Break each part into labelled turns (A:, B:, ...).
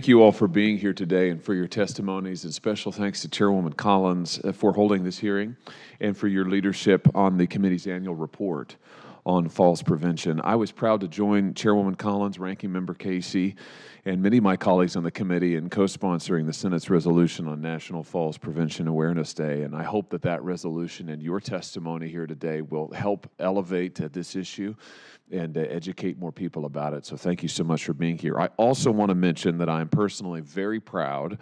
A: thank you all for being here today and for your testimonies, and special thanks to Chairwoman Collins for holding this hearing and for your leadership on the committee's annual report on falls prevention. I was proud to join Chairwoman Collins, Ranking Member Casey, and many of my colleagues on the committee in co-sponsoring the Senate's resolution on National Falls Prevention Awareness Day, and I hope that that resolution and your testimony here today will help elevate this issue and educate more people about it. So thank you so much for being here. I also want to mention that I'm personally very proud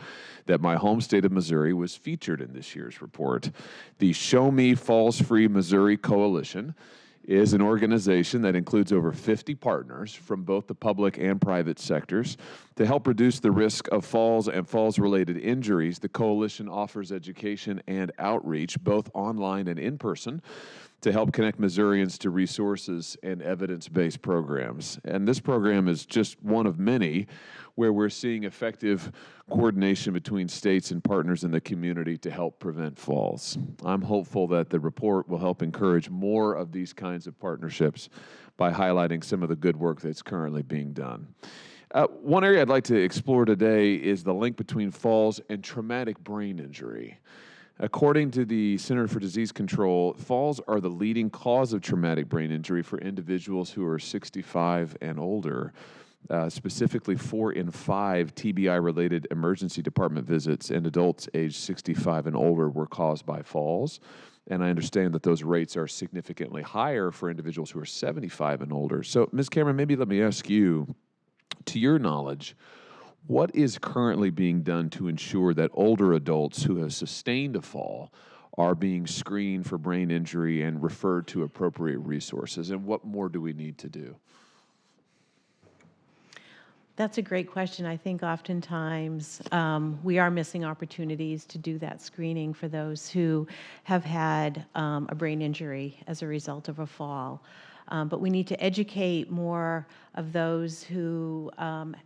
A: that my home state of Missouri was featured in this year's report. The Show Me Falls Free Missouri Coalition is an organization that includes over 50 partners from both the public and private sectors. To help reduce the risk of falls and falls-related injuries, the coalition offers education and outreach, both online and in person, to help connect Missourians to resources and evidence-based programs. And this program is just one of many where we're seeing effective coordination between states and partners in the community to help prevent falls. I'm hopeful that the report will help encourage more of these kinds of partnerships by highlighting some of the good work that's currently being done. One area I'd like to explore today is the link between falls and traumatic brain injury. According to the Center for Disease Control, falls are the leading cause of traumatic brain injury for individuals who are 65 and older. Specifically, 4 in 5 TBI-related emergency department visits in adults aged 65 and older were caused by falls. And I understand that those rates are significantly higher for individuals who are 75 and older. So, Ms. Cameron, maybe let me ask you, to your knowledge, what is currently being done to ensure that older adults who have sustained a fall are being screened for brain injury and referred to appropriate resources? And what more do we need to do?
B: That's a great question. I think oftentimes we are missing opportunities to do that screening for those who have had a brain injury as a result of a fall. But we need to educate more of those who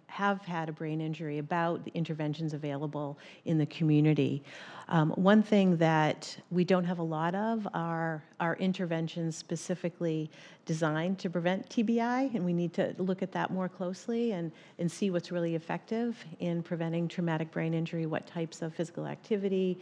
B: have had a brain injury about the interventions available in the community. One thing that we don't have a lot of are interventions specifically designed to prevent TBI, and we need to look at that more closely and see what's really effective in preventing traumatic brain injury, what types of physical activity,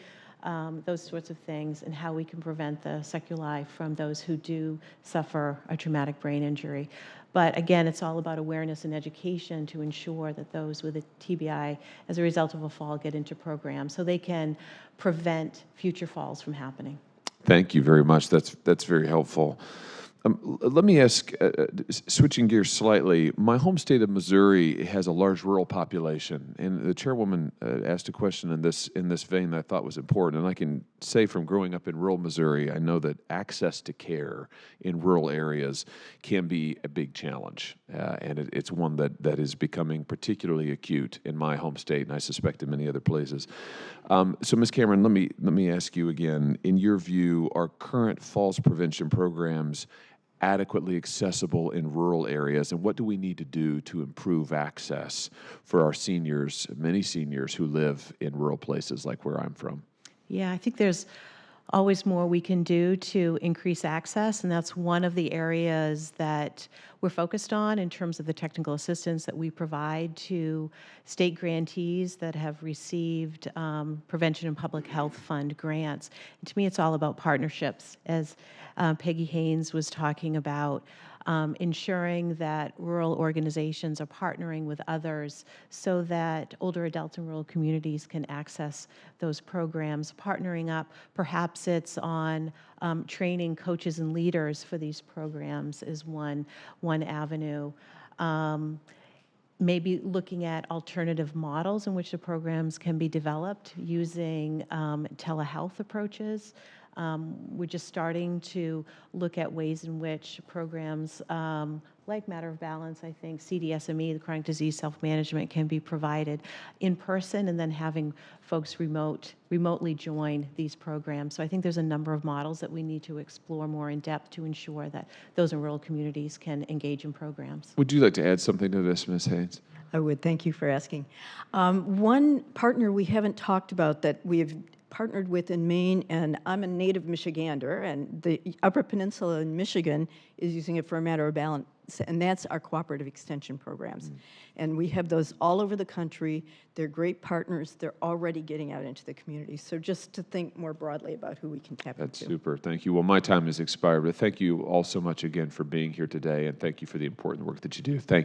B: those sorts of things, and how we can prevent the sequelae from those who do suffer a traumatic brain injury. But again, it's all about awareness and education to ensure that those with a TBI as a result of a fall get into programs so they can prevent future falls from happening.
A: Thank you very much. That's very helpful. Let me ask, switching gears slightly, my home state of Missouri has a large rural population, and the chairwoman asked a question in this vein that I thought was important, and I can say from growing up in rural Missouri, I know that access to care in rural areas can be a big challenge, and it's one that is becoming particularly acute in my home state, and I suspect in many other places. So, Ms. Cameron, let me ask you again, in your view, are current falls prevention programs adequately accessible in rural areas, and what do we need to do to improve access for our seniors, many seniors who live in rural places like where I'm from?
B: Yeah, I think there's always more we can do to increase access, and that's one of the areas that we're focused on in terms of the technical assistance that we provide to state grantees that have received Prevention and Public Health Fund grants. And to me, it's all about partnerships, as Peggy Haynes was talking about. Ensuring that rural organizations are partnering with others so that older adults in rural communities can access those programs, partnering up. Perhaps it's on training coaches and leaders for these programs is one avenue. Maybe looking at alternative models in which the programs can be developed using telehealth approaches. We're just starting to look at ways in which programs like Matter of Balance, I think, CDSME, the chronic disease self-management, can be provided in person and then having folks remotely join these programs. So I think there's a number of models that we need to explore more in depth to ensure that those in rural communities can engage in programs.
A: Would you like to add something to this, Ms. Haynes?
C: I would. Thank you for asking. One partner we haven't talked about that we have partnered with in Maine, and I'm a native Michigander, and the Upper Peninsula in Michigan is using it for a matter of balance, and that's our cooperative extension programs. And we have those all over the country. They're great partners. They're already getting out into the community. So just to think more broadly about who we can tap
A: That's
C: into.
A: super. Thank you. Well, my time has expired, but thank you all so much again for being here today, and thank you for the important work that you do. Thank you.